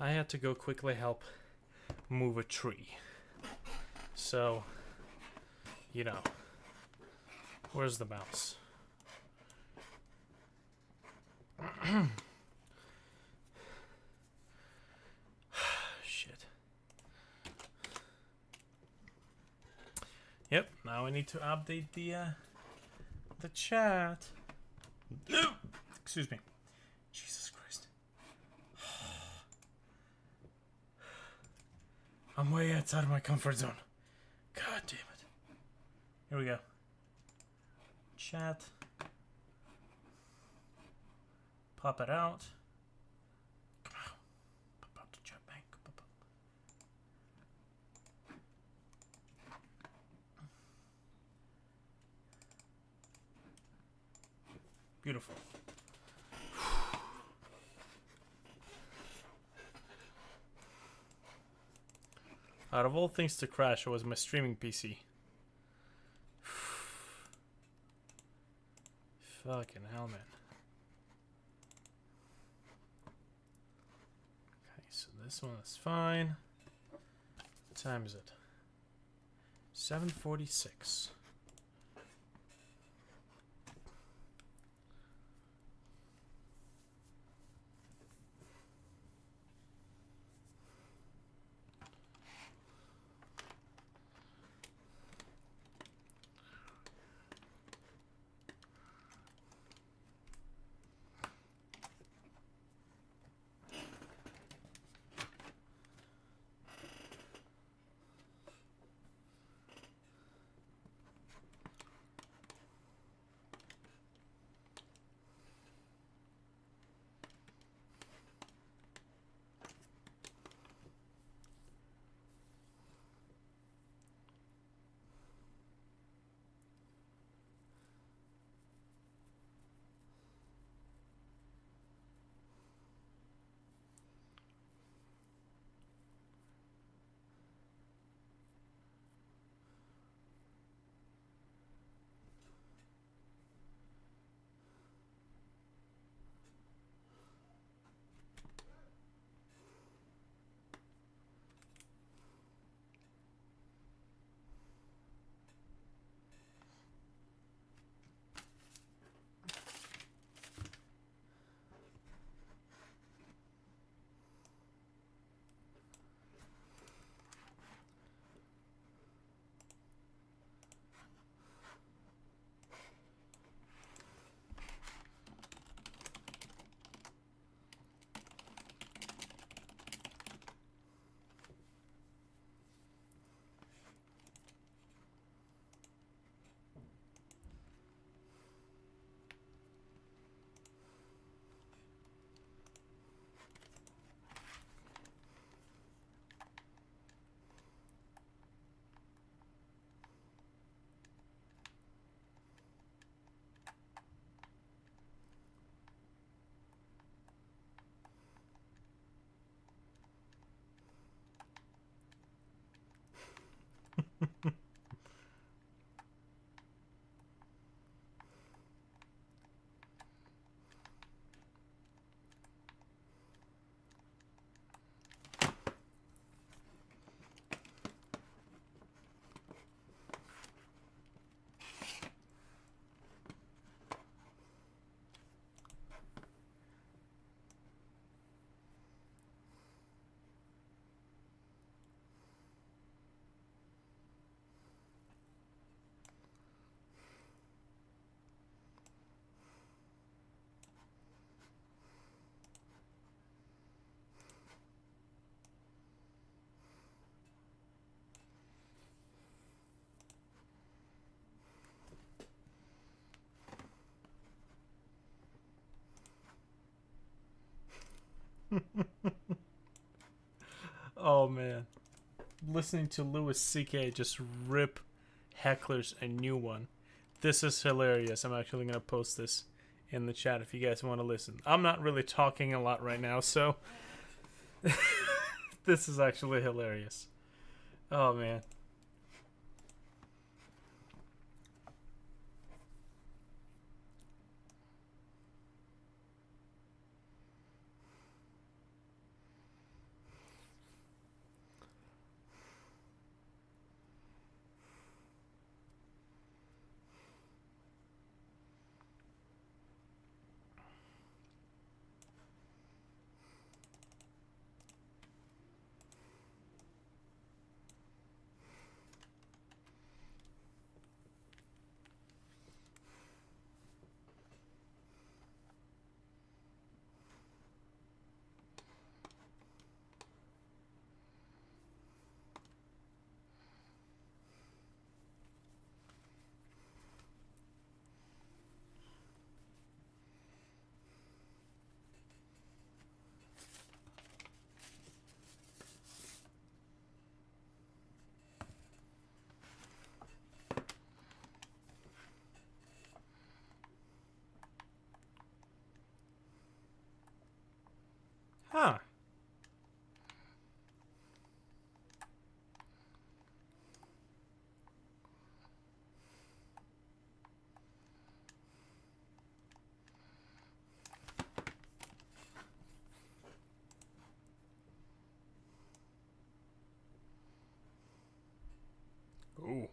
I had to go quickly help move a tree. So, you know, where's the mouse? Shit. Yep, now I need to update the chat. Excuse me. Jesus Christ. I'm way outside of my comfort zone. God damn it. Here we go. Chat. Pop it out. Come on. Pop out the chat bank. Pop out. Beautiful. Out of all things to crash, it was my streaming PC. Fucking hell, man. Okay, so this one is fine. What time is it? 7:46. Oh man, listening to Louis C.K. just rip hecklers a new one. This is hilarious. I'm actually gonna post this in the chat if you guys want to listen. I'm not really talking a lot right now, so this is actually hilarious. Oh man. Huh. Ooh.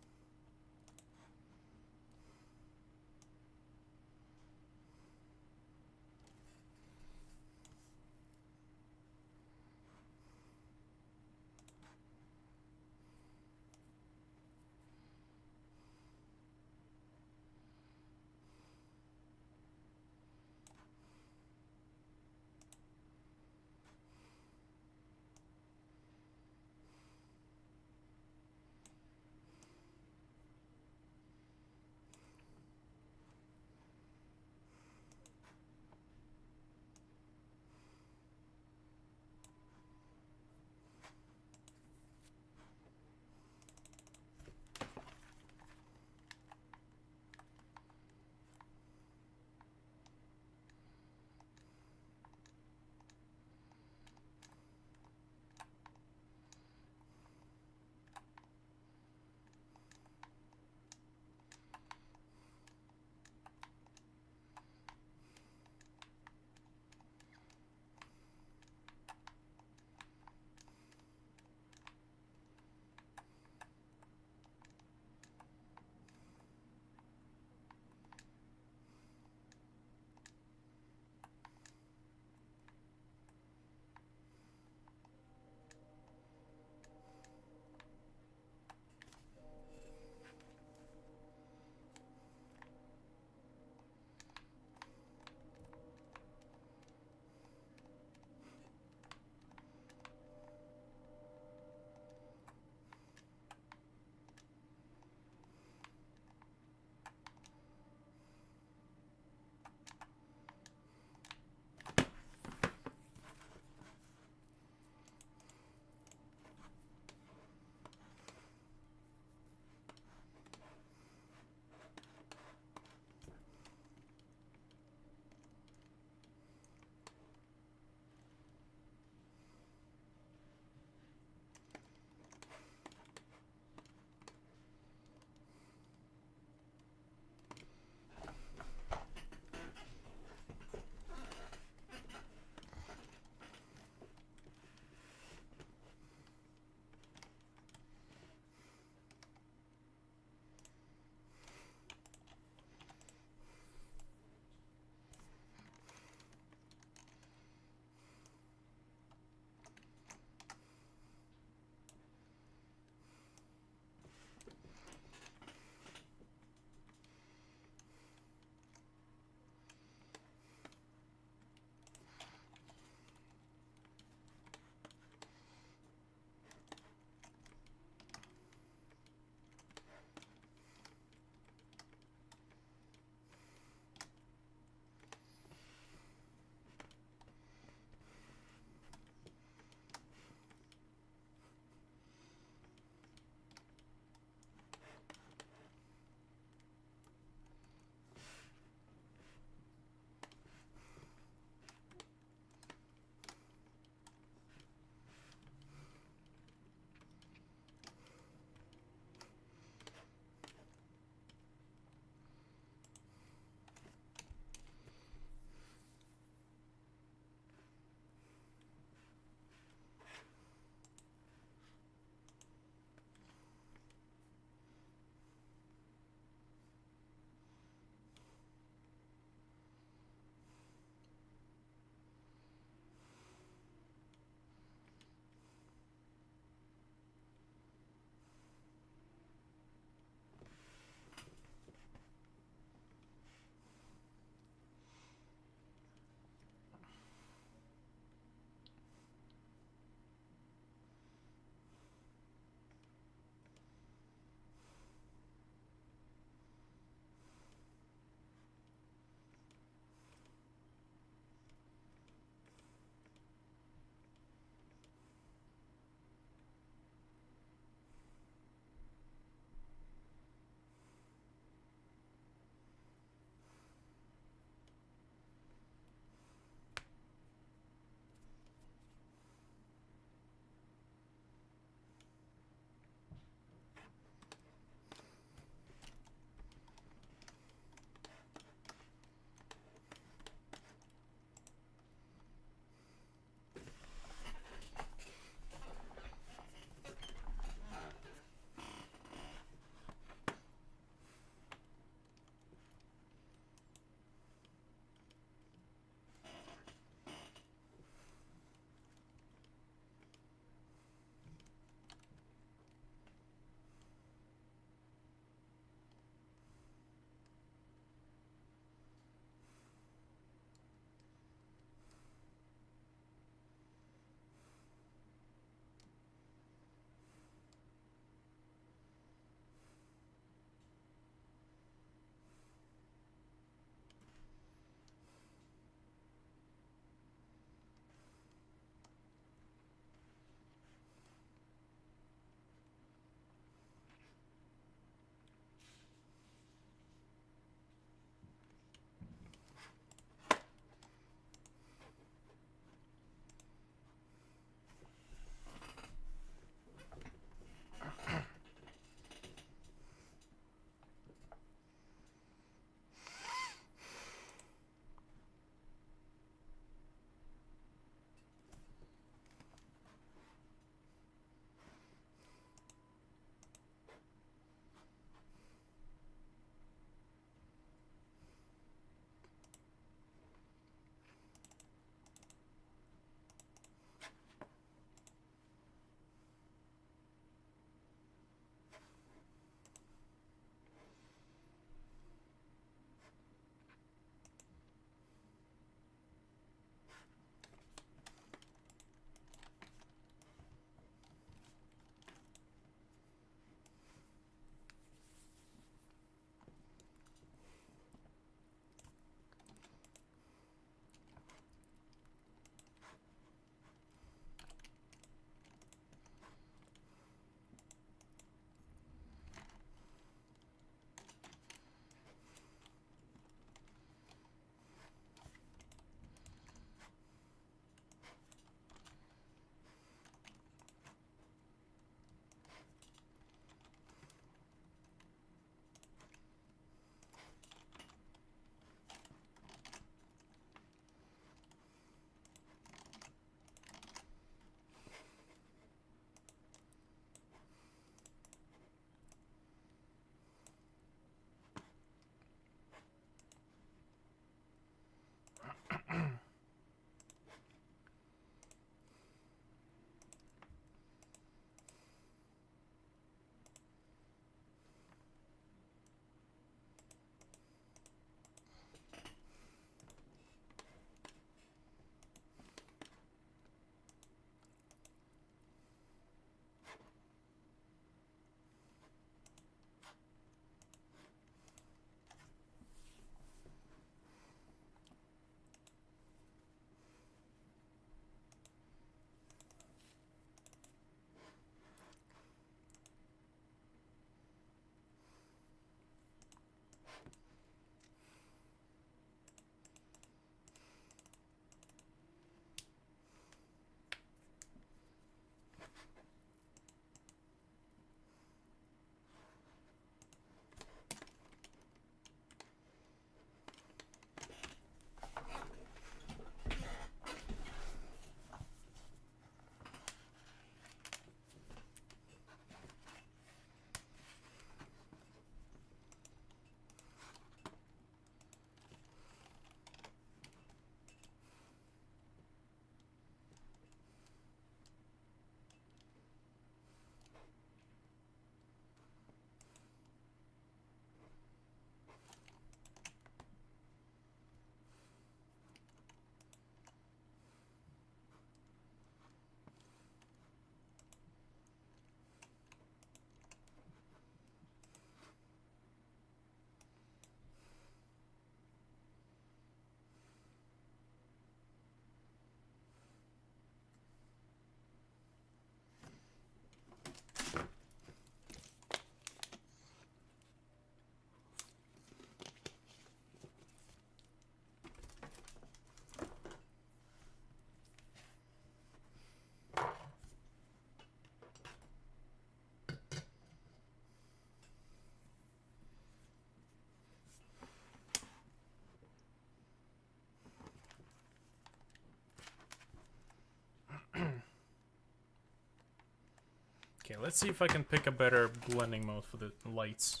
let's see if I can pick a better blending mode for the lights.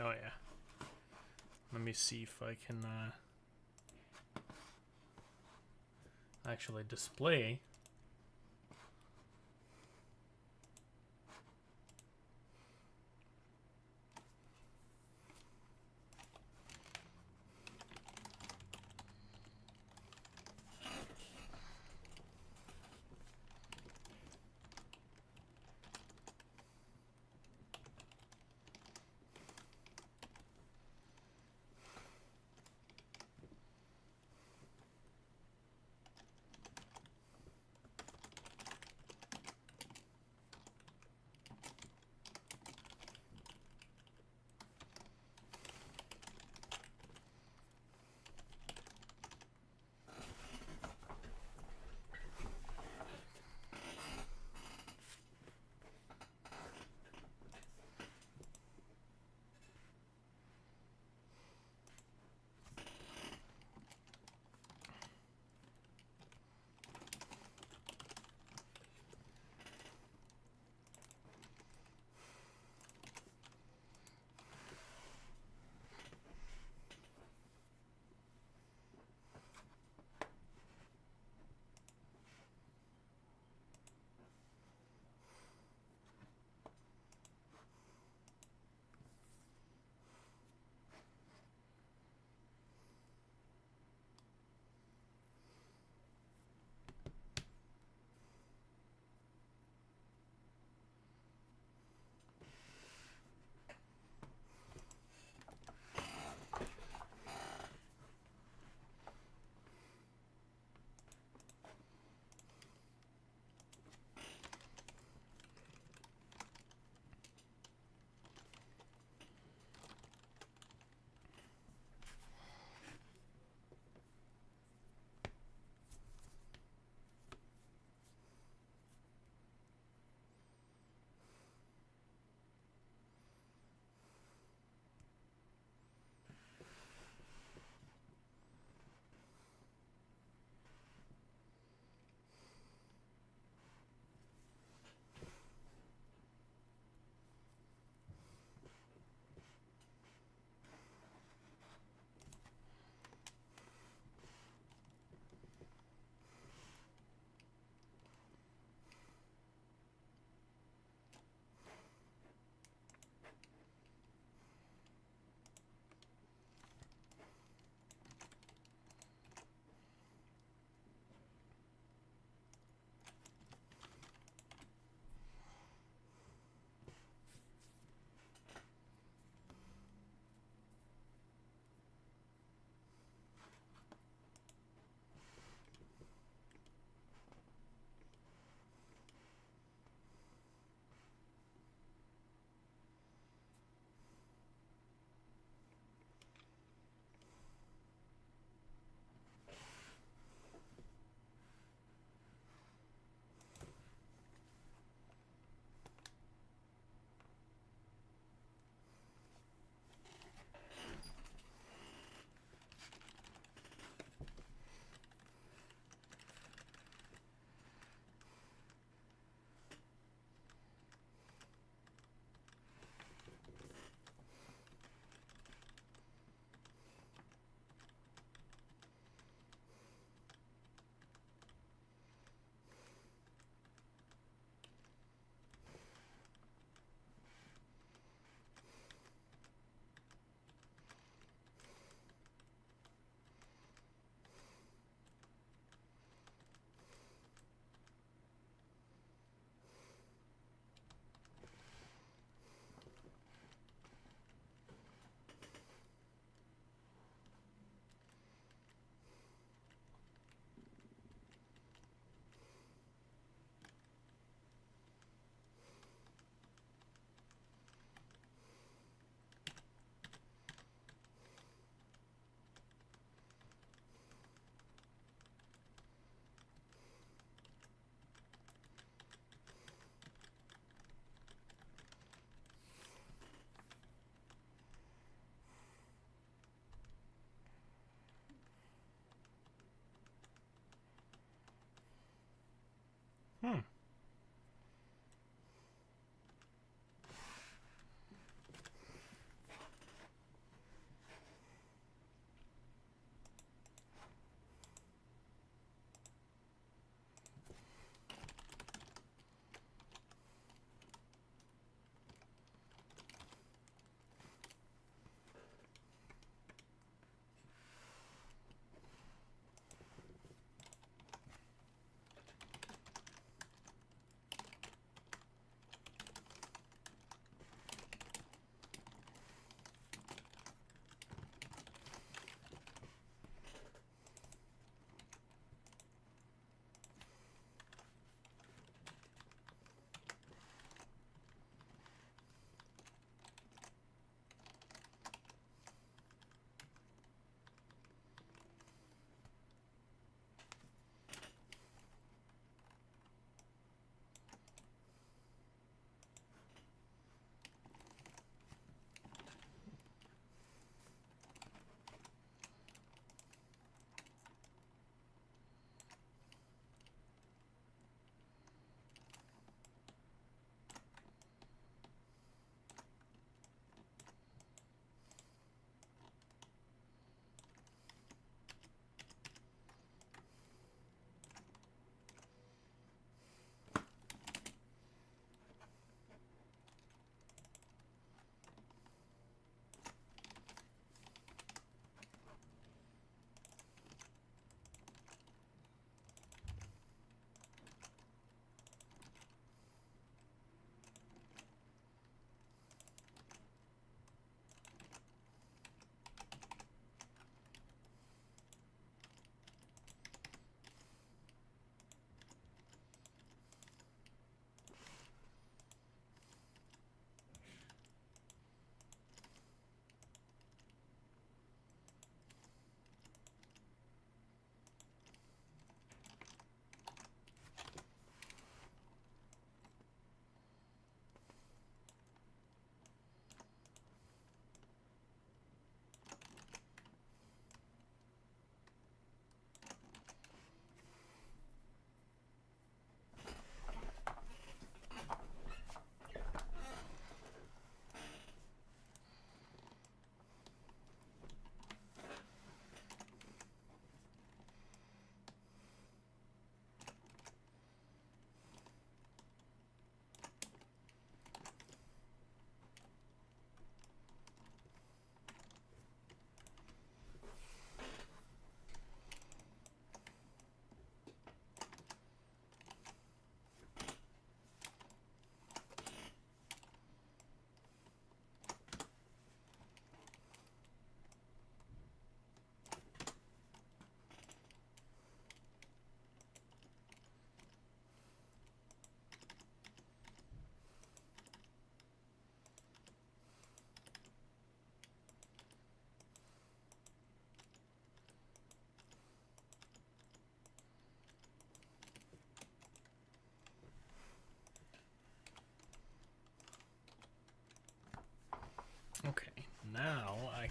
Oh yeah. Let me see if I can actually display.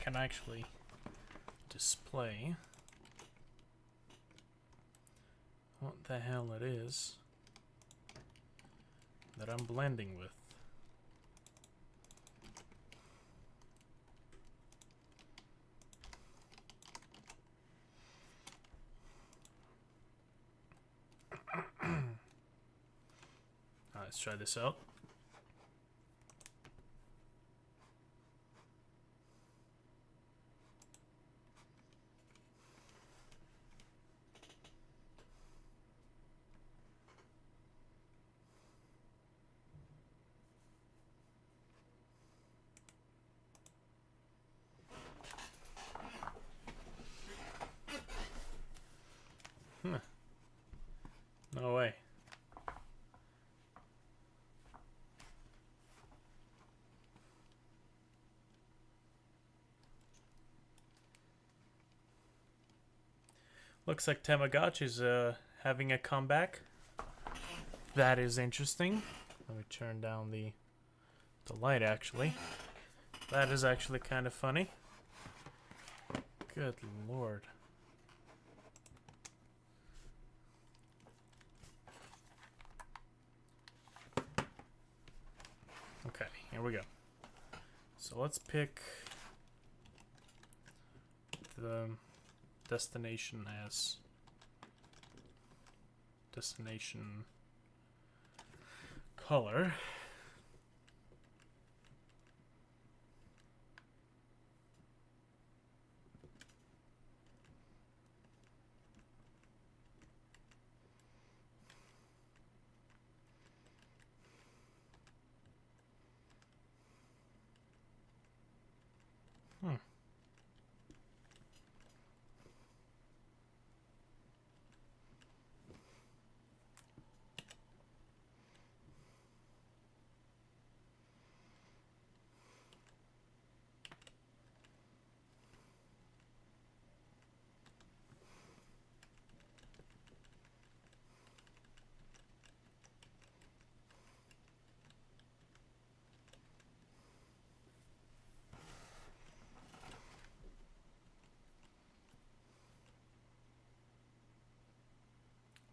can actually display what the hell it is that I'm blending with. Let's try this out. No way. Looks like Tamagotchi's having a comeback. That is interesting. Let me turn down the light, actually. That is actually kind of funny. Good lord. Okay, here we go. So let's pick the destination as destination color.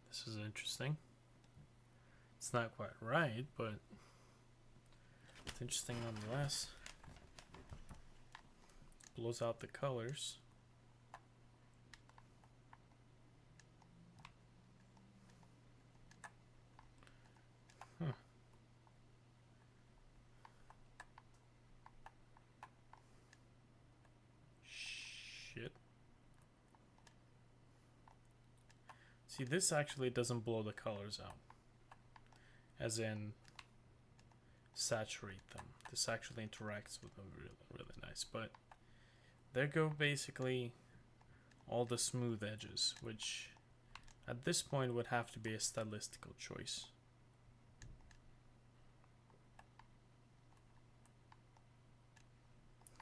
This is interesting. It's not quite right, but it's interesting nonetheless. Blows out the colors. Huh. Shit. See, this actually doesn't blow the colors out. As in, saturate them. This actually interacts with them really, really nice. But there go basically all the smooth edges, which at this point would have to be a stylistical choice.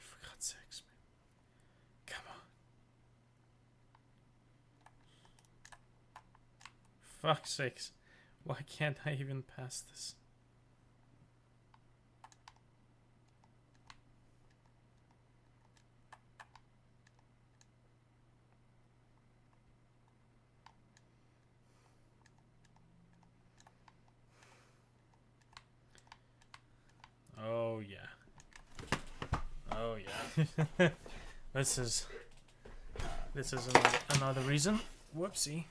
For God's sakes, man. Come on. Fuck's sakes. Why can't I even pass this? Oh yeah. Oh yeah. This is another reason. Whoopsie.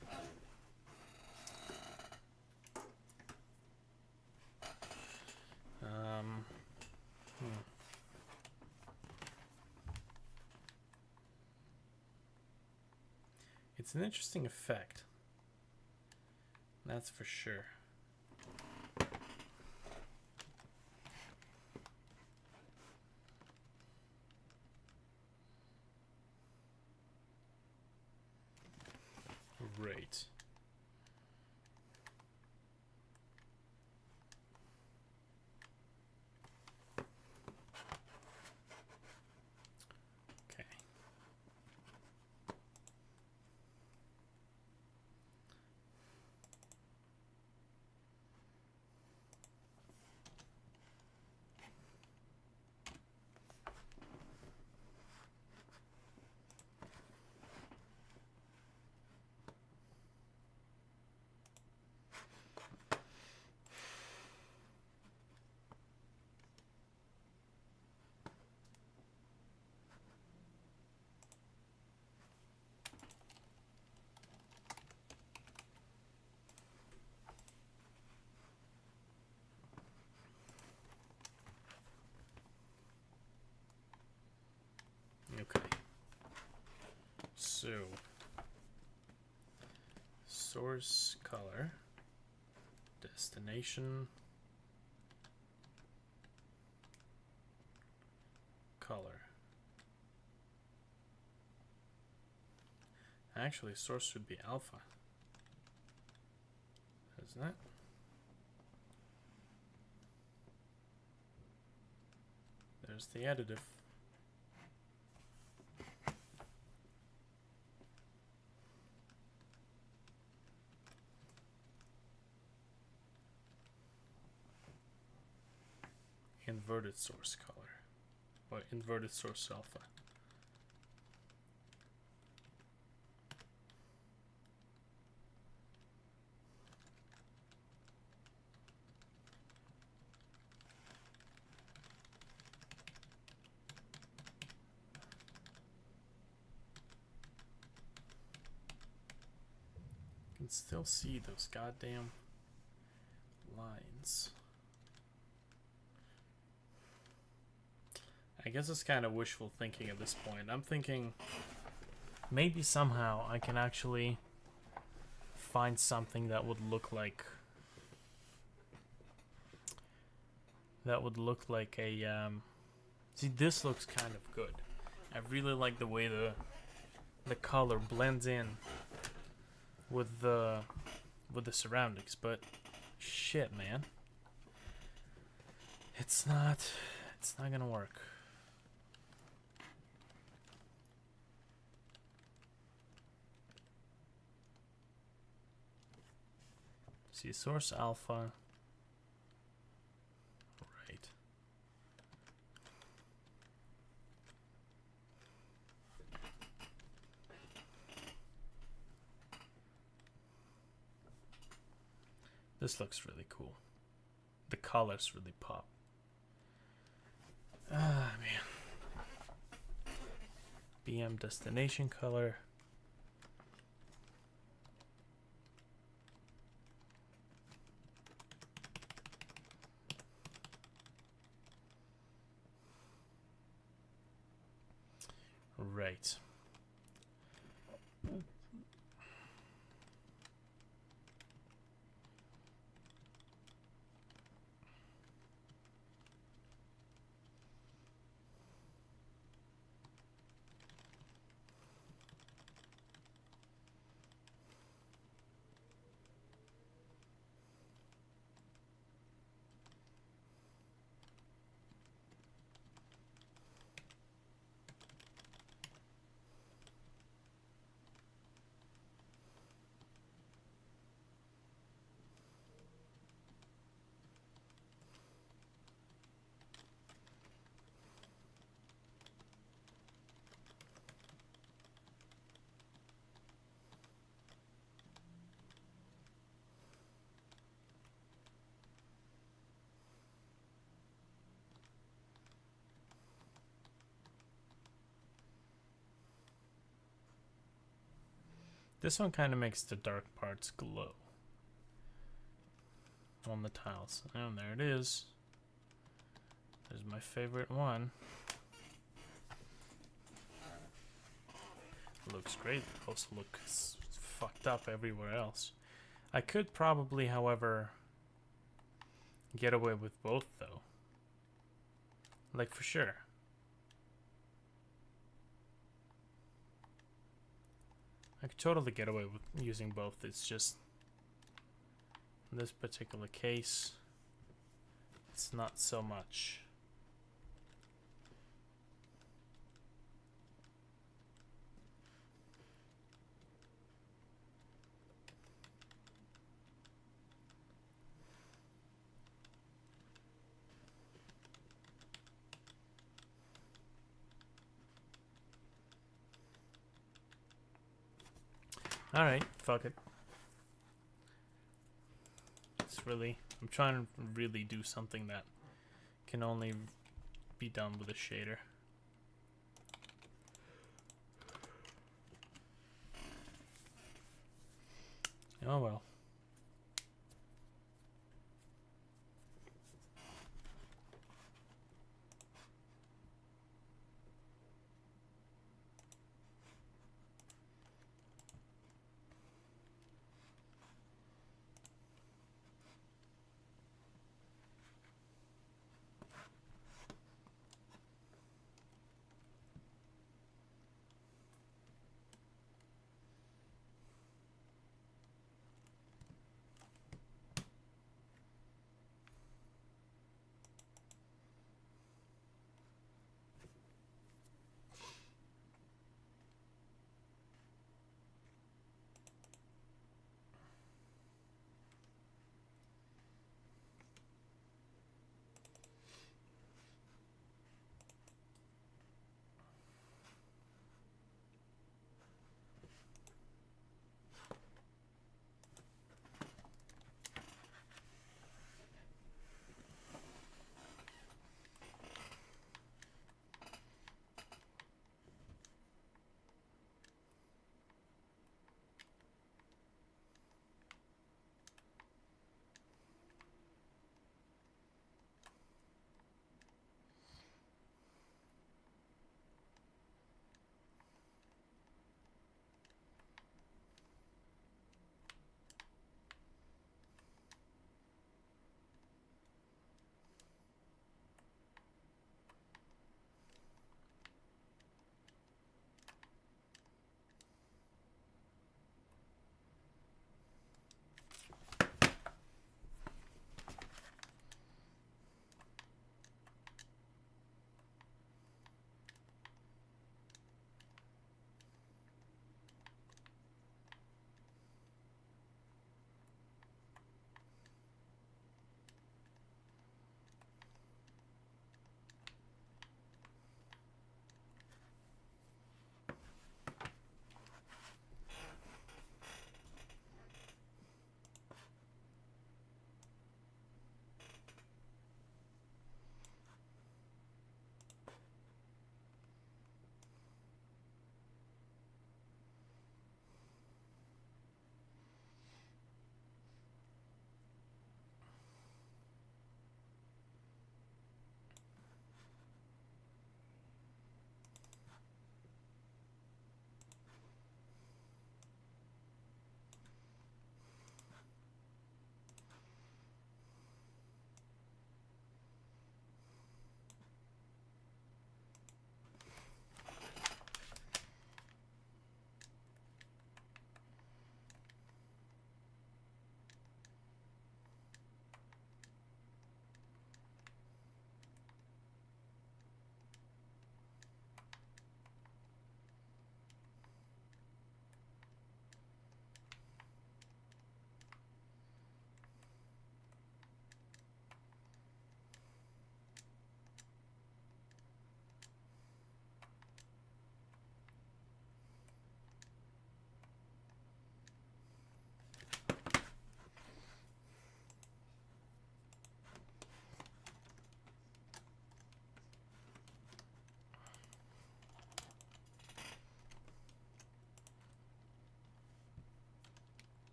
It's an interesting effect. That's for sure. Right. Okay. So, source color, destination color. Actually, source should be alpha, isn't it? There's the additive. Inverted source color, or inverted source alpha. You can still see those goddamn lines. I guess it's kind of wishful thinking at this point. I'm thinking maybe somehow I can actually find something that would look like a see, this looks kind of good. I really like the way the color blends in with the surroundings, but shit, man, it's not gonna work. See, source alpha, right. This looks really cool. The colors really pop. Ah, man. BM destination color. Right. This one kind of makes the dark parts glow on the tiles. And there it is. There's my favorite one. Looks great. It also looks fucked up everywhere else. I could probably, however, get away with both though. Like, for sure. I could totally get away with using both. It's just in this particular case, it's not so much. Alright, fuck it. It's really, I'm trying to really do something that can only be done with a shader. Oh well.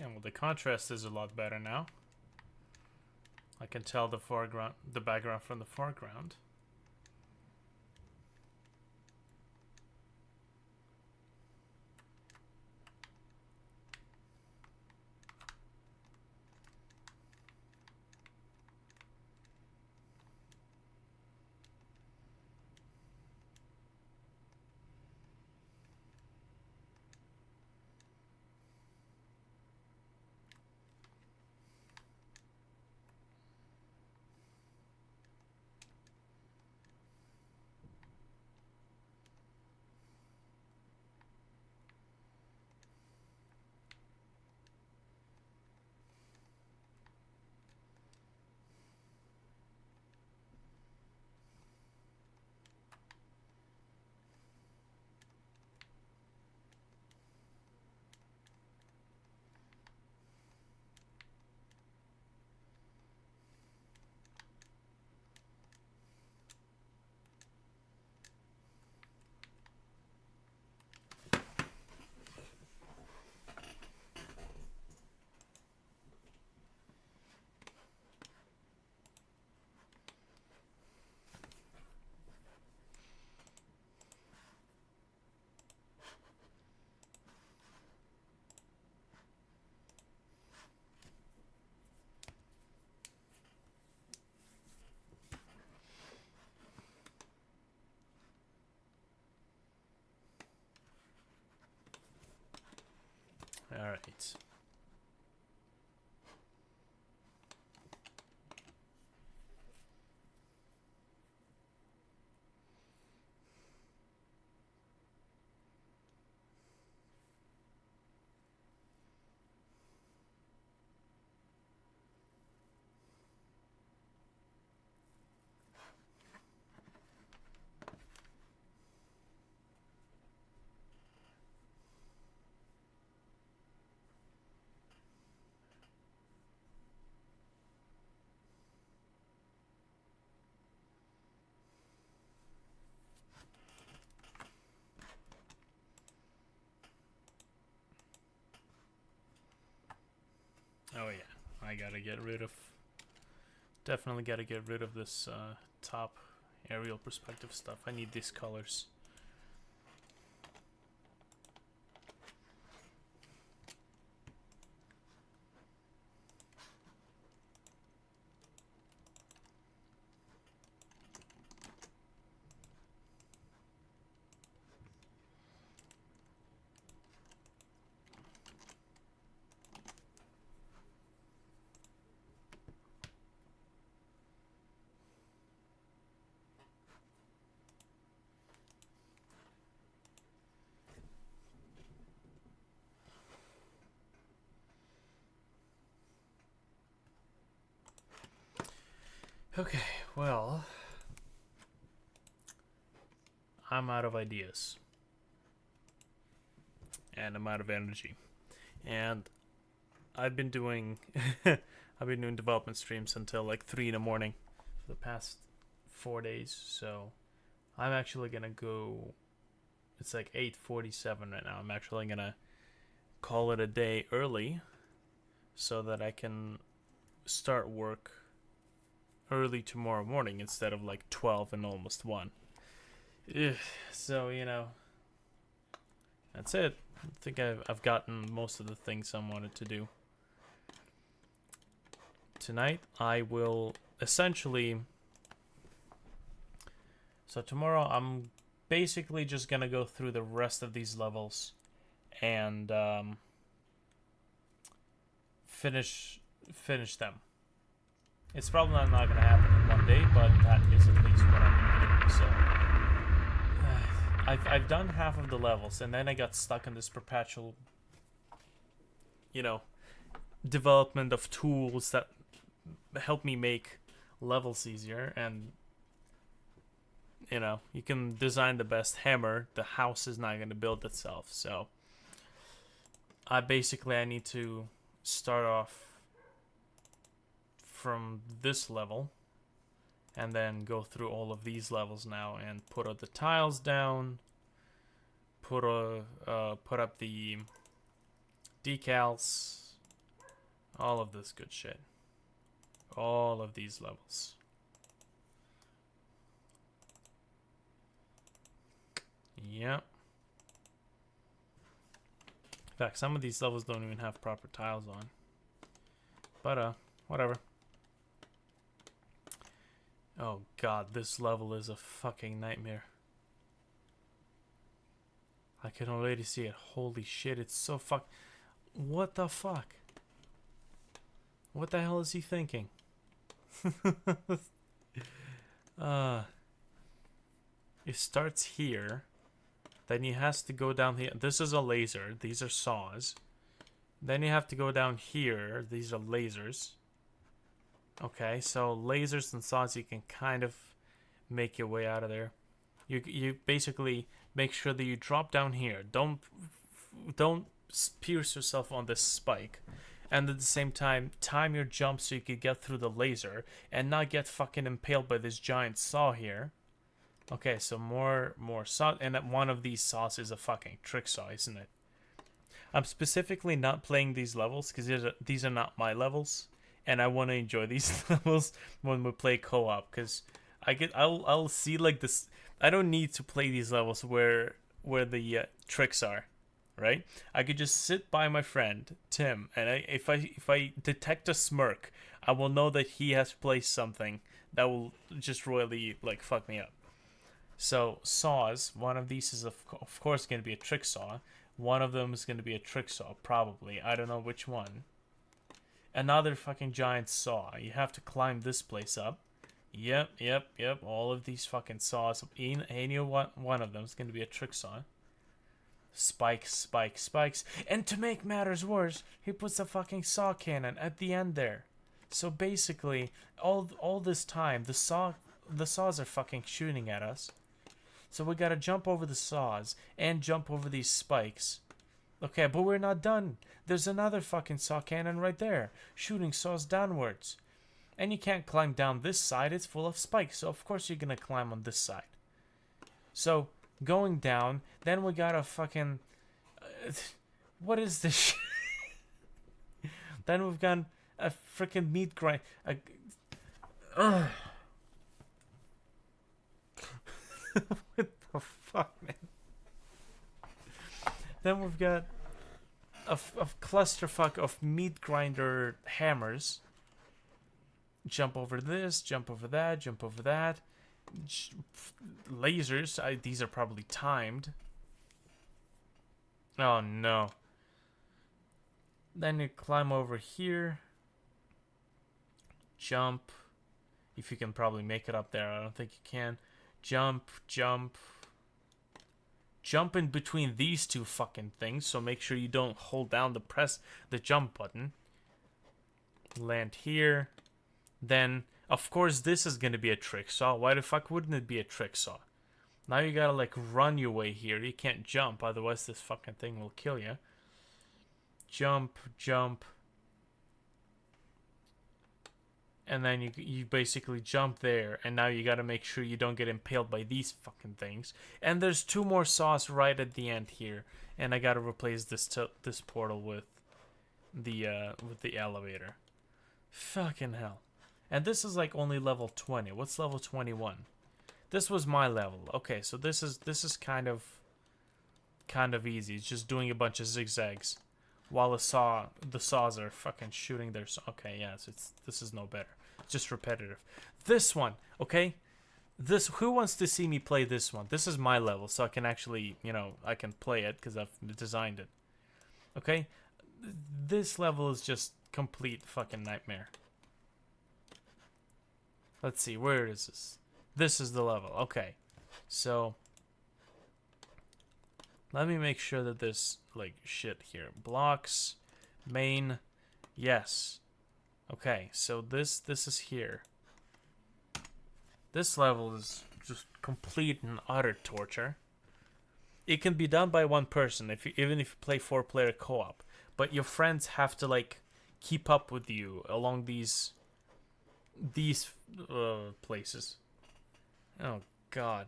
Yeah, well, the contrast is a lot better now. I can tell the background from the foreground. All right. Oh yeah, I gotta get rid of. Definitely gotta get rid of this top aerial perspective stuff. I need these colors. Okay, well, I'm out of ideas. And I'm out of energy. And I've been doing development streams until like 3 in the morning for the past 4 days. So I'm actually gonna go. It's like 8:47 right now. I'm actually gonna call it a day early so that I can start work early tomorrow morning instead of like 12 and almost 1. Ugh. So, that's it. I think I've gotten most of the things I wanted to do. Tonight I will essentially... So tomorrow I'm basically just gonna go through the rest of these levels and finish them. It's probably not gonna happen in one day, but that is at least what I'm gonna do. So I've done half of the levels, and then I got stuck in this perpetual, development of tools that help me make levels easier. And you can design the best hammer, the house is not going to build itself. So I need to start off from this level and then go through all of these levels now and put all the tiles down, put up the decals, All of this good shit. All of these levels. Yep. In fact, some of these levels don't even have proper tiles on. But, whatever. Oh god, this level is a fucking nightmare. I can already see it. Holy shit, it's so What the fuck? What the hell is he thinking? It starts here. Then he has to go down here. This is a laser. These are saws. Then you have to go down here. These are lasers. Okay, so lasers and saws, you can kind of make your way out of there. You basically make sure that you drop down here. Don't pierce yourself on this spike. And at the same time your jump so you can get through the laser and not get fucking impaled by this giant saw here. Okay, so more saw, and one of these saws is a fucking trick saw, isn't it? I'm specifically not playing these levels because these are not my levels, and I want to enjoy these levels when we play co-op, because I'll see like this. I don't need to play these levels where the tricks are, right? I could just sit by my friend Tim, and if I detect a smirk, I will know that he has placed something that will just royally like fuck me up. So saws, one of these is of course going to be a trick saw. One of them is going to be a trick saw, probably. I don't know which one. Another fucking giant saw. You have to climb this place up. Yep. All of these fucking saws. Any one of them is going to be a trick saw. Spikes. And to make matters worse, he puts a fucking saw cannon at the end there. So basically, all this time, the saws are fucking shooting at us. So we gotta jump over the saws and jump over these spikes. Okay, but we're not done. There's another fucking saw cannon right there, shooting saws downwards. And you can't climb down this side, it's full of spikes, so of course you're gonna climb on this side. So, going down, then we gotta fucking... what is this shit? Then we've got a freaking meat grind... What the fuck, man? Then we've got a clusterfuck of meat grinder hammers. Jump over this, jump over that, jump over that. Lasers. These are probably timed. Oh no. Then you climb over here. Jump. If you can probably make it up there. I don't think you can. Jump. Jump in between these two fucking things, so make sure you don't hold down the jump button. Land here. Then, of course, this is gonna be a trick saw. Why the fuck wouldn't it be a trick saw? Now you gotta, like, run your way here. You can't jump, otherwise this fucking thing will kill you. Jump. And then you basically jump there, and now you gotta make sure you don't get impaled by these fucking things. And there's two more saws right at the end here, and I gotta replace this portal with the elevator. Fucking hell. And this is like only level 20. What's level 21? This was my level. Okay, so this is kind of easy. It's just doing a bunch of zigzags. While the saws are fucking shooting their... Okay, yes, this is no better. It's just repetitive. This one, okay? Who wants to see me play this one? This is my level, so I can actually, I can play it because I've designed it. Okay? This level is just complete fucking nightmare. Let's see, where is this? This is the level, okay. So... let me make sure that there's, like, shit here. Blocks, main, yes. Okay, so this is here. This level is just complete and utter torture. It can be done by one person, even if you play 4-player co-op. But your friends have to, like, keep up with you along these places. Oh, God.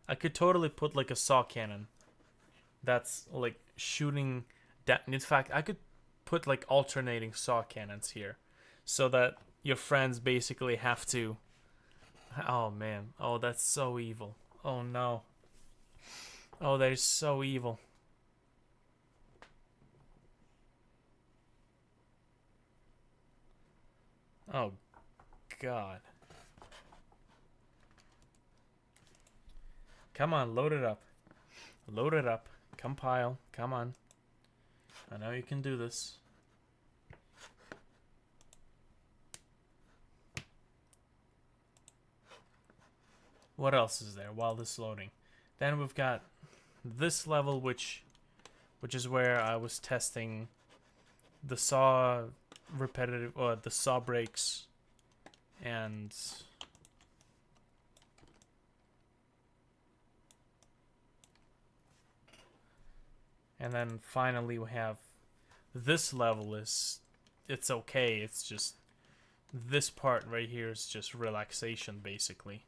I could totally put like a saw cannon that's like shooting that. In fact, I could put like alternating saw cannons here, so that your friends basically have to. Oh man, oh that's so evil. Oh no. Oh, that is so evil. Oh God. Come on, load it up. Load it up. Compile. Come on. I know you can do this. What else is there while this is loading? Then we've got this level, which is where I was testing the saw repetitive, or the saw breaks, and then finally we have this level. It's okay. It's just this part right here is just relaxation basically.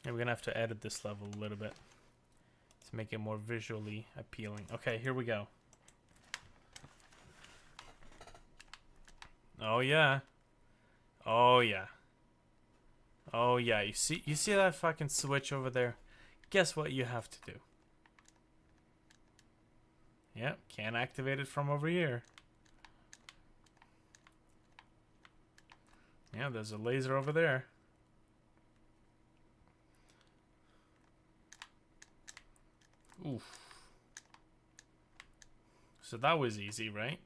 And we're gonna have to edit this level a little bit to make it more visually appealing. Okay, here we go. Oh yeah. Oh yeah. Oh yeah. You see that fucking switch over there? Guess what you have to do? Yep, can't activate it from over here. Yeah, there's a laser over there. Oof. So that was easy, right?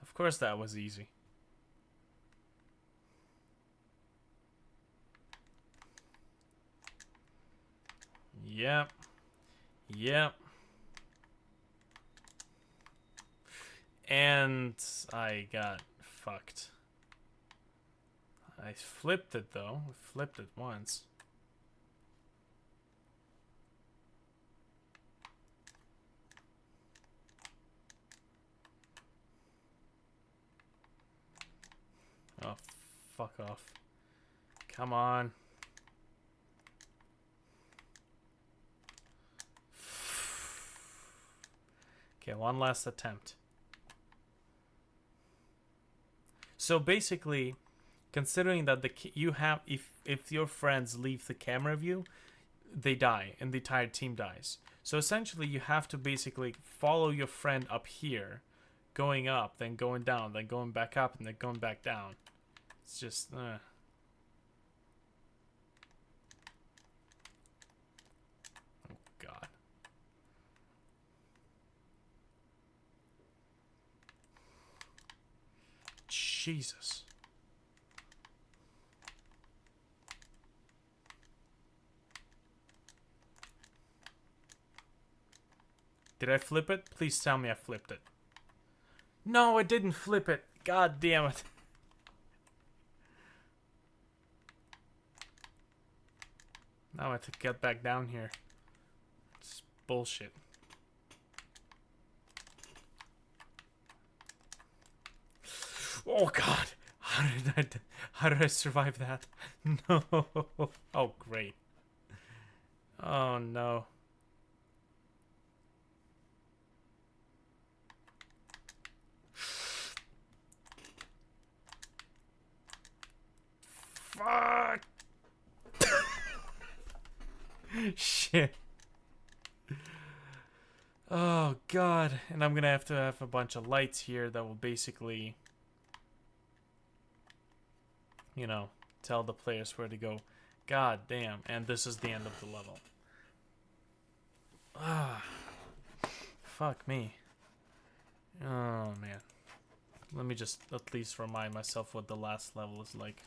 Of course that was easy. Yep. Yep. And I got fucked. I flipped it though. I flipped it once. Oh, fuck off. Come on. Okay, one last attempt. So basically, considering that you have, if your friends leave the camera view, they die and the entire team dies. So essentially, you have to basically follow your friend up here, going up, then going down, then going back up, and then going back down. It's just, Oh God. Jesus. Did I flip it? Please tell me I flipped it. No, I didn't flip it. God damn it. Now I have to get back down here. It's bullshit. Oh God. How did I survive that? No. Oh great. Oh no. Fuck. Shit. Oh God. And I'm gonna have to have a bunch of lights here that will basically, you know, tell the players where to go. God damn. And this is the end of the level. Ah. Fuck me. Oh man. Let me just at least remind myself what the last level is like.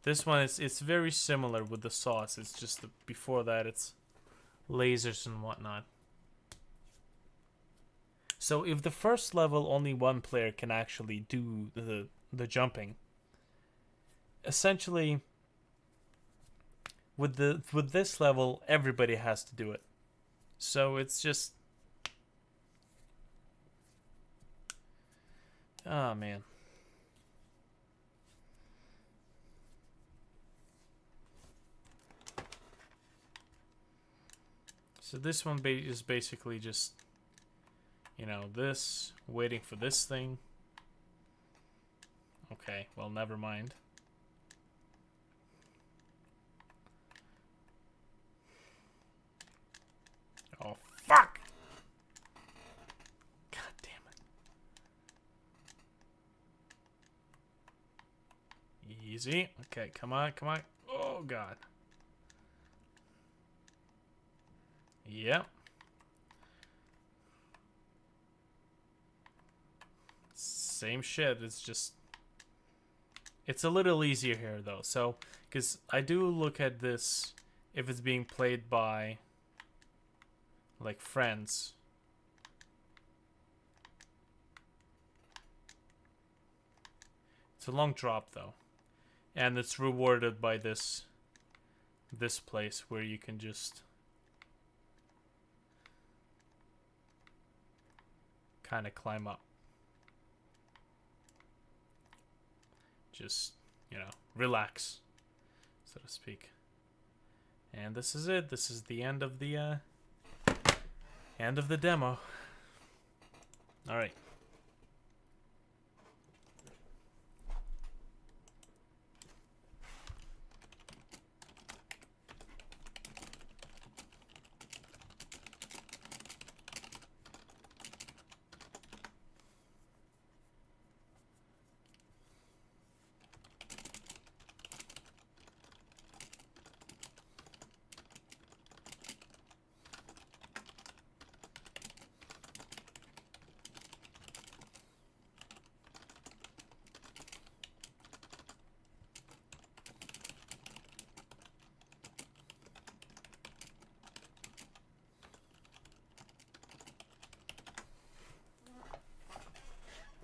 This one it's very similar with the sauce. It's just before that it's lasers and whatnot. So if the first level only one player can actually do the jumping, essentially with this level everybody has to do it. So it's just, oh man. So this one is basically just, you know, this, waiting for this thing. Okay, well, never mind. Oh, fuck! God damn it. Easy. Okay, come on, come on. Oh, God. Yep. Same shit. It's just... It's a little easier here, though. So, because I do look at this if it's being played by, like, friends. It's a long drop, though. And it's rewarded by this place where you can just kind of climb up. Just, you know, relax, so to speak. And this is it. This is the end of the demo. All right.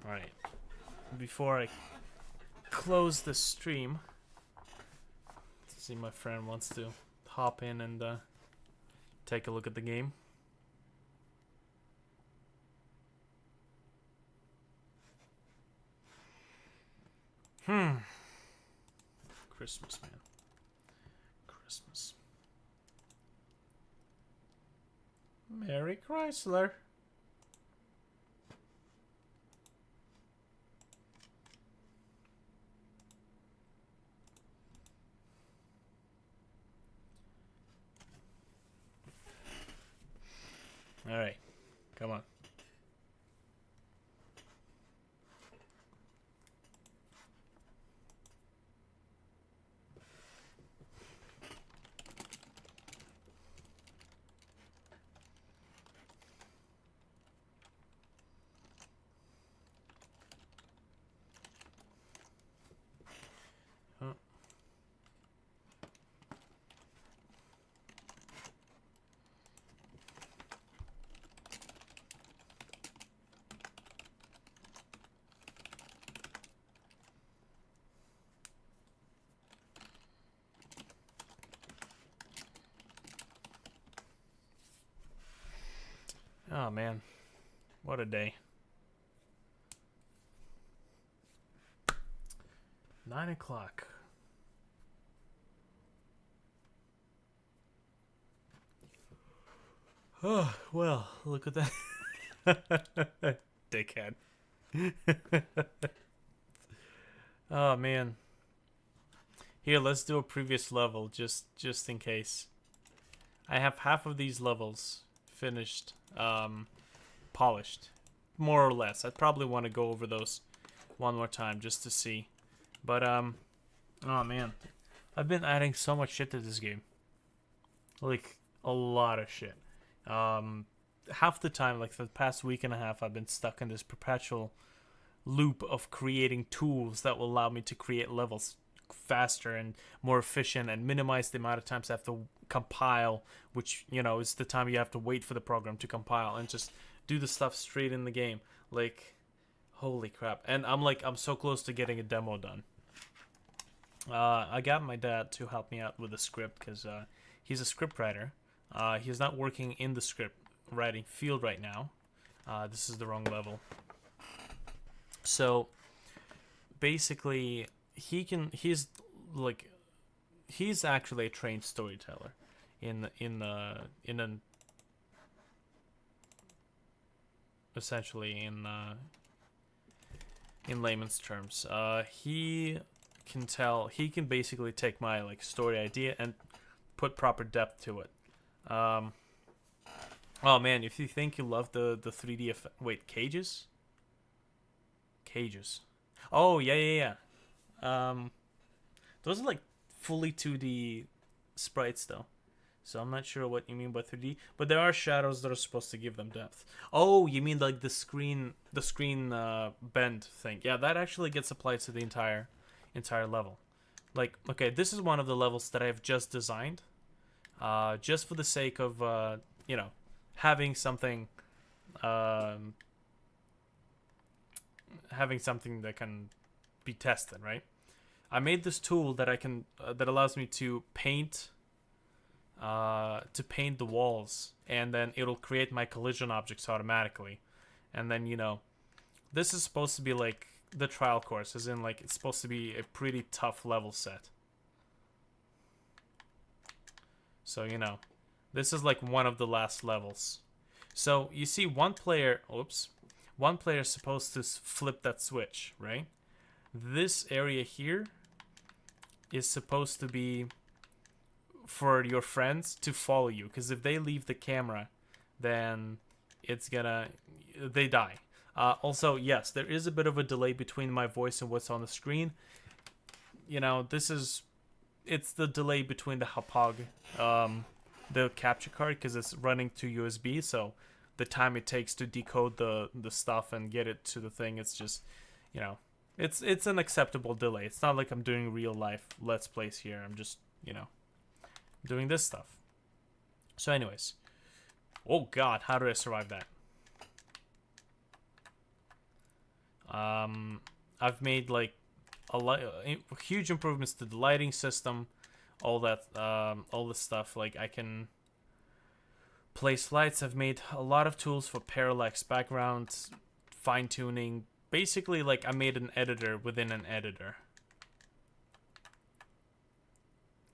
Alright, before I close the stream, see, my friend wants to hop in and take a look at the game. Christmas, man. Christmas. Merry Chrysler. All right, come on. Oh man, what a day. 9 o'clock. Oh, well, look at that. Dickhead. Oh man. Here, let's do a previous level just in case. I have half of these levels finished, polished, more or less. I'd probably want to go over those one more time just to see. But oh man, I've been adding so much shit to this game, like a lot of shit. Half the time, like for the past week and a half, I've been stuck in this perpetual loop of creating tools that will allow me to create levels faster and more efficient and minimize the amount of times I have to compile, which, you know, is the time you have to wait for the program to compile, and just do the stuff straight in the game. Like, holy crap. And I'm so close to getting a demo done. I got my dad to help me out with the script because he's a script writer. He's not working in the script writing field right now. This is the wrong level. So basically, he's actually a trained storyteller in a essentially in layman's terms. He can basically take my like story idea and put proper depth to it. Oh man, if you think you love the 3D effect, wait, cages. Oh yeah. Those are like fully 2D sprites though. So I'm not sure what you mean by 3D, but there are shadows that are supposed to give them depth. Oh, you mean like the screen bend thing? Yeah, that actually gets applied to the entire level. Like, okay, this is one of the levels that I've just designed, just for the sake of you know, having something, that can be tested, right? I made this tool that I can that allows me to paint the walls, and then it'll create my collision objects automatically. And then, you know, this is supposed to be like the trial course, as in like it's supposed to be a pretty tough level set. So, you know, this is like one of the last levels. So you see one player is supposed to flip that switch, right? This area here is supposed to be for your friends to follow you, because if they leave the camera, then they die. Also, yes, there is a bit of a delay between my voice and what's on the screen. You know, it's the delay between the Hapag, the capture card, because it's running to USB, so the time it takes to decode the stuff and get it to the thing, it's just, you know, it's an acceptable delay. It's not like I'm doing real life Let's Plays here. I'm just, you know, doing this stuff. So anyways, oh god, how did I survive that? I've made like huge improvements to the lighting system, all this stuff. Like, I can place lights. I've made a lot of tools for parallax backgrounds, fine tuning. Basically, like, I made an editor within an editor.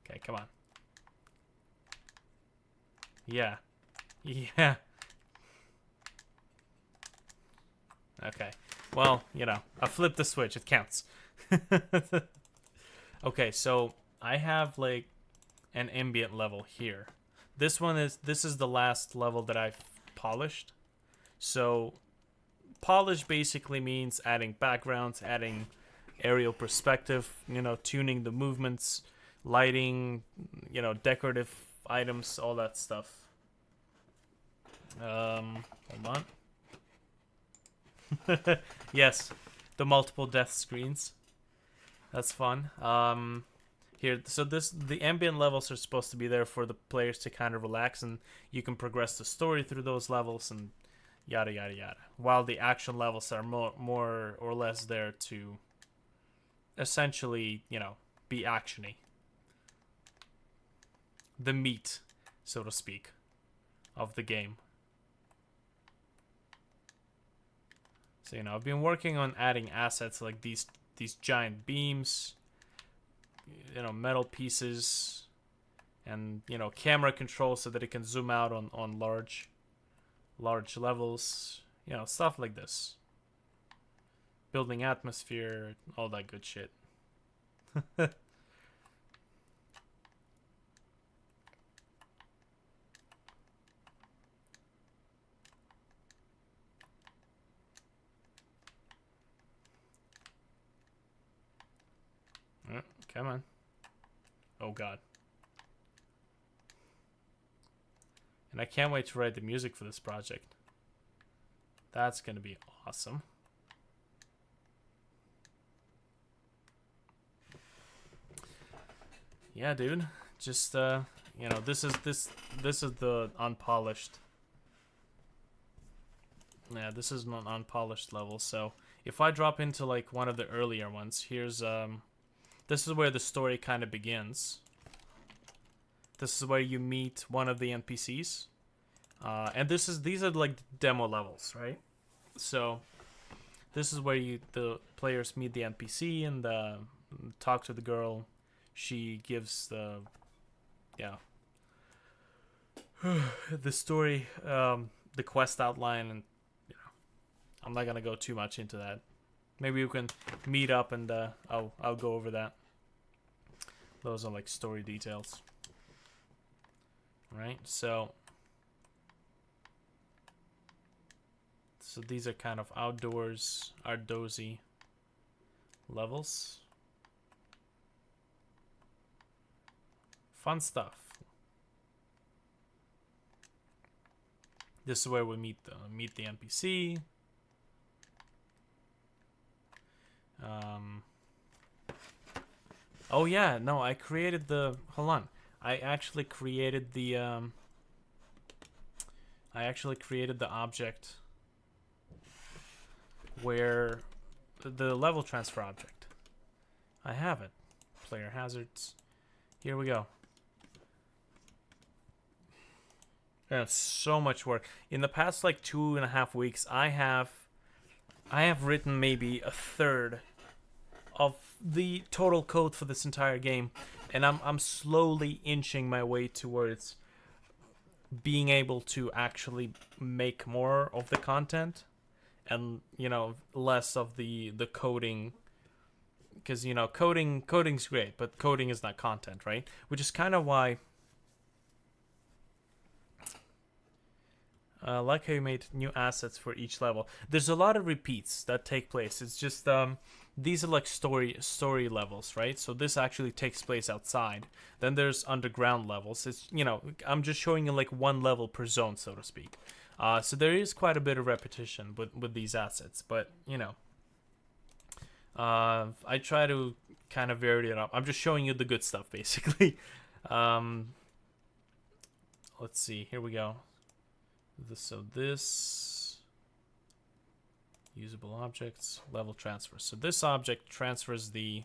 Okay, come on. Yeah. Okay. Well, you know, I flipped the switch. It counts. Okay, so I have like an ambient level here. This is the last level that I've polished. So polish basically means adding backgrounds, adding aerial perspective, you know, tuning the movements, lighting, you know, decorative items, all that stuff. Hold on. Yes, the multiple death screens. That's fun. Here, so the ambient levels are supposed to be there for the players to kind of relax, and you can progress the story through those levels and yada yada yada. While the action levels are more or less there to essentially, you know, be actiony. The meat, so to speak, of the game. So, you know, I've been working on adding assets like these giant beams, you know, metal pieces, and, you know, camera control so that it can zoom out on large levels, you know, stuff like this. Building atmosphere, all that good shit. Come on. Oh god. And I can't wait to write the music for this project. That's gonna be awesome. Yeah, dude. Just you know, this is the unpolished. Yeah, this is an unpolished level. So if I drop into like one of the earlier ones, here's this is where the story kind of begins. This is where you meet one of the NPCs. And these are like demo levels, right? So this is where the players meet the NPC and talk to the girl. She gives the the story, the quest outline, and I'm not gonna go too much into that. Maybe we can meet up and I'll go over that. Those are like story details. Right, so these are kind of outdoorsy levels. Fun stuff. This is where we meet the NPC. Oh yeah, no, I created the. Hold on, I actually created the. I actually created the object where the level transfer object. I have it. Player hazards. Here we go. That's so much work. In the past like 2.5 weeks, I have written maybe a third of the total code for this entire game, and I'm slowly inching my way towards being able to actually make more of the content, and less of the coding, because coding's great, but coding is not content, right? Which is kind of why I like how you made new assets for each level. There's a lot of repeats that take place. It's just these are like story levels, right? So this actually takes place outside. Then there's underground levels. It's I'm just showing you like one level per zone, so to speak. So there is quite a bit of repetition with these assets, but I try to kind of vary it up. I'm just showing you the good stuff, basically. Let's see. Here we go. This usable objects, level transfer. So this object transfers the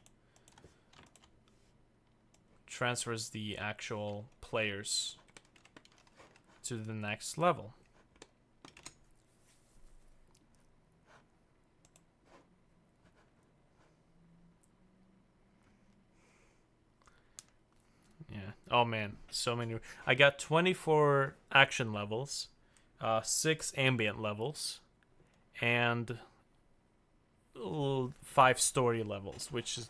actual players to the next level. Yeah. Oh man, so many. I got 24 action levels. 6 ambient levels, and 5 story levels, which is,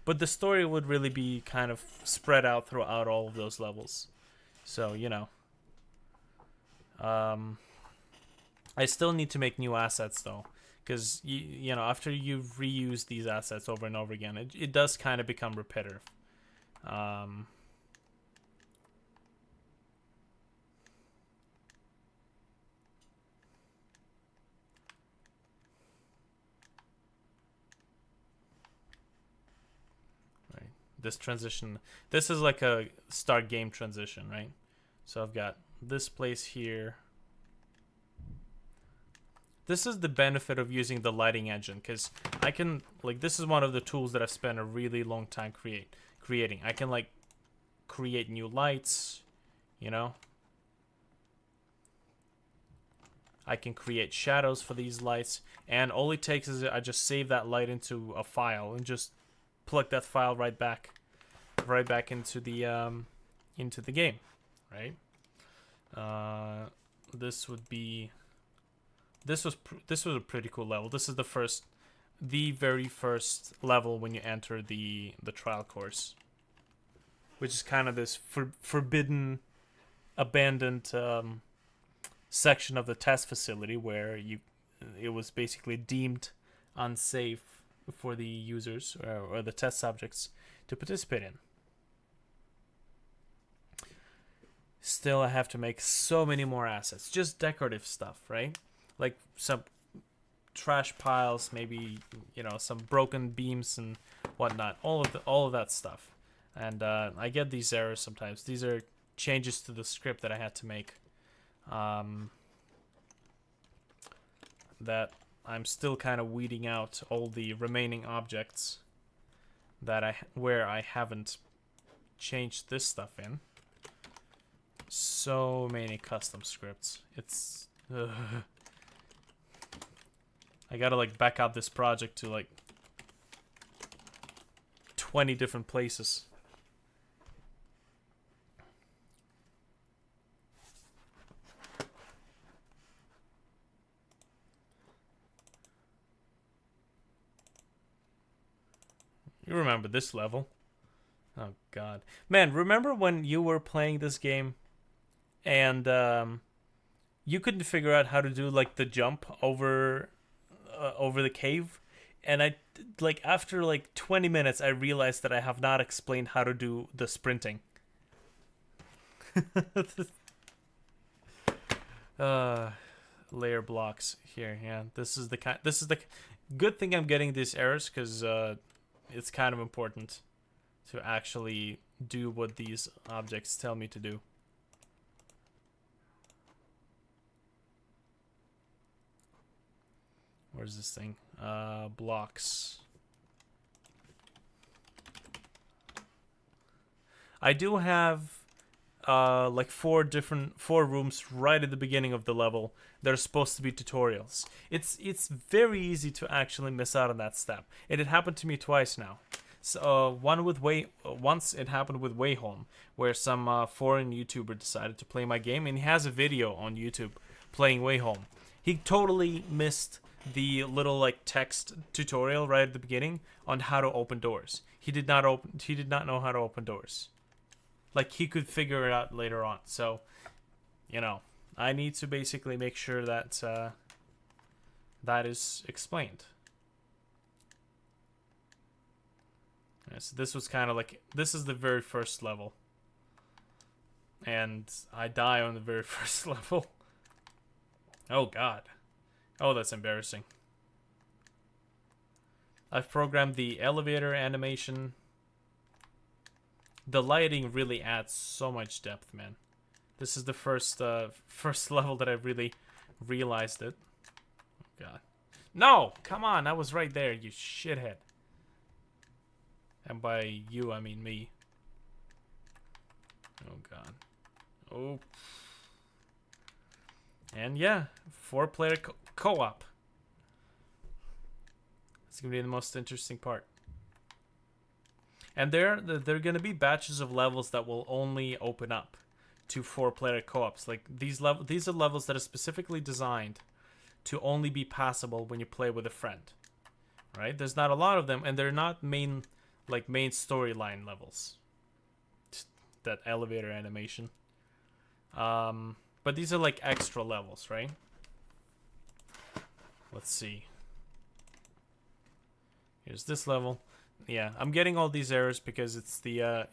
but the story would really be kind of spread out throughout all of those levels. So, I still need to make new assets though, because, after you reuse these assets over and over again, it does kind of become repetitive. This transition, this is like a start game transition, right? So I've got this place here. This is the benefit of using the lighting engine, because I can, this is one of the tools that I've spent a really long time creating. I can create new lights, I can create shadows for these lights, and all it takes is I just save that light into a file and just plug that file right back into the game, right? This was a pretty cool level. This is the very first level when you enter the trial course, which is kind of this forbidden, abandoned section of the test facility where it was basically deemed unsafe for the users or the test subjects to participate in. Still, I have to make so many more assets, just decorative stuff, right? Like some trash piles, maybe some broken beams and whatnot. All of that stuff, and I get these errors sometimes. These are changes to the script that I had to make. That I'm still kind of weeding out all the remaining objects where I haven't changed this stuff in. So many custom scripts. It's I gotta back up this project to 20 different places. You remember this level? Oh god, man! Remember when you were playing this game, and you couldn't figure out how to do like the jump over the cave, and I like after like 20 minutes I realized that I have not explained how to do the sprinting. Layer blocks here. Yeah, this is the good thing I'm getting these errors, because it's kind of important to actually do what these objects tell me to do. Where's this thing? Blocks. I do have like four rooms right at the beginning of the level that are supposed to be tutorials. It's very easy to actually miss out on that step. It happened to me twice now. So once it happened with Wayhome, where some foreign YouTuber decided to play my game, and he has a video on YouTube playing Wayhome. He totally missed the little like text tutorial right at the beginning on how to open doors. He did not know how to open doors. Like, he could figure it out later on. So, you know, I need to basically make sure that that is explained. Yeah, so this was kind of like, this is the very first level. And I die on the very first level. Oh, God. Oh, that's embarrassing. I've programmed the elevator animation. The lighting really adds so much depth, man. This is the first level that I really realized it. Oh, God. No! Come on, I was right there, you shithead. And by you, I mean me. Oh, God. Oh. And yeah, 4-player co-op. It's going to be the most interesting part. And there are going to be batches of levels that will only open up to 4-player co-ops. Like these are levels that are specifically designed to only be passable when you play with a friend. Right? There's not a lot of them, and they're not main storyline levels. That elevator animation. But these are like extra levels, right? Let's see. Here's this level. Yeah, I'm getting all these errors because it's the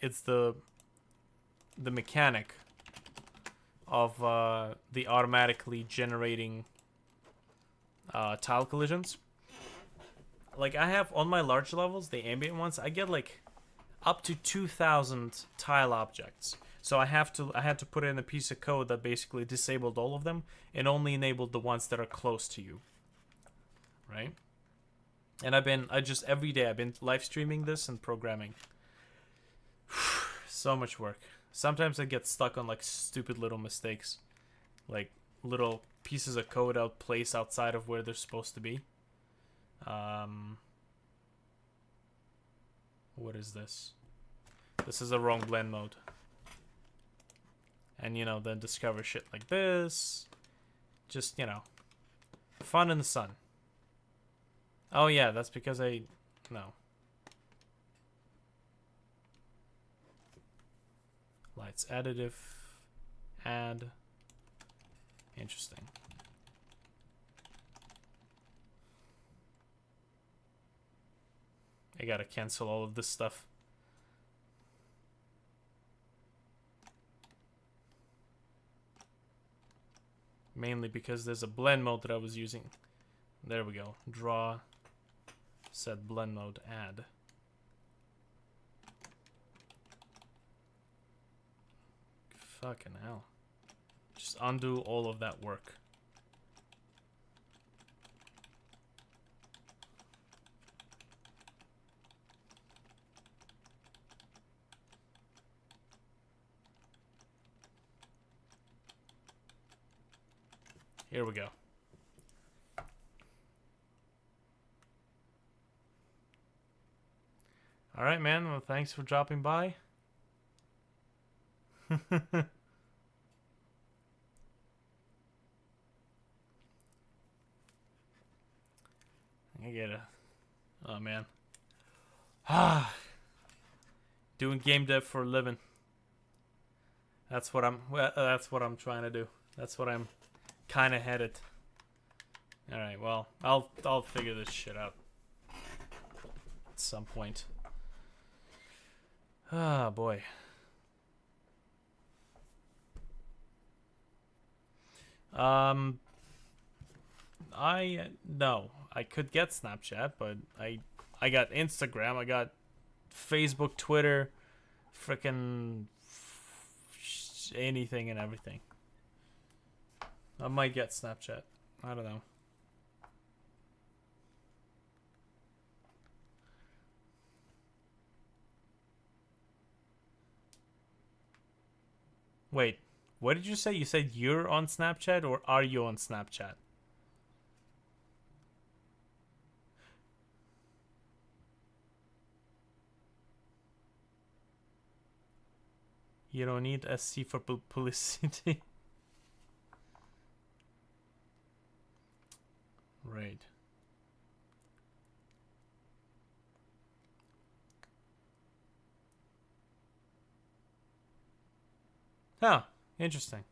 mechanic of the automatically generating tile collisions. Like, I have on my large levels, the ambient ones, I get like up to 2,000 tile objects. So I had to put in a piece of code that basically disabled all of them and only enabled the ones that are close to you. Right? And every day I've been live streaming this and programming. So much work. Sometimes I get stuck on like stupid little mistakes. Like little pieces of code out placed outside of where they're supposed to be. What is this? This is the wrong blend mode. And, you know, then discover shit like this. Just, you know, fun in the sun. Oh, yeah, that's because no. Lights additive. Add. Interesting. I gotta cancel all of this stuff. Mainly because there's a blend mode that I was using. There we go. Draw. Set blend mode. Add. Fucking hell. Just undo all of that work. Here we go. All right, man. Well, thanks for dropping by. I get it. Oh, man. Ah, doing game dev for a living. That's what I'm. That's what I'm trying to do. That's what I'm kind of headed. All right. Well, I'll figure this shit out at some point. Ah, boy. No, I could get Snapchat, but I got Instagram, I got Facebook, Twitter, frickin' anything and everything. I might get Snapchat. I don't know. Wait, what did you say? You said you're on Snapchat, or are you on Snapchat? You don't need SC for publicity. Right. Oh, interesting.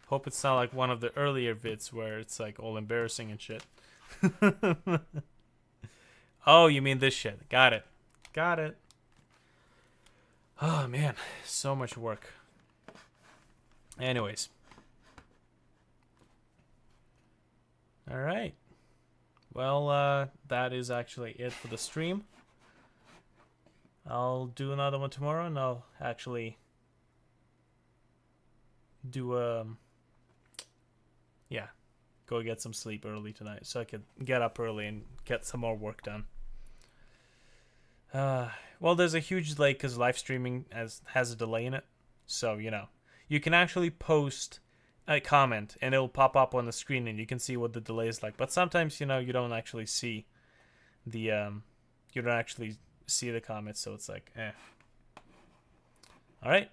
Hope it's not like one of the earlier vids where it's like all embarrassing and shit. Oh, you mean this shit. Got it. Got it. Oh, man. So much work. Anyways. Alright. Well, that is actually it for the stream. I'll do another one tomorrow, and I'll actually do yeah, go get some sleep early tonight so I could get up early and get some more work done. Well, there's a huge delay because live streaming has a delay in it, so you can actually post a comment and it'll pop up on the screen and you can see what the delay is like. But sometimes you don't actually see the you don't actually see the comments, so it's like All right.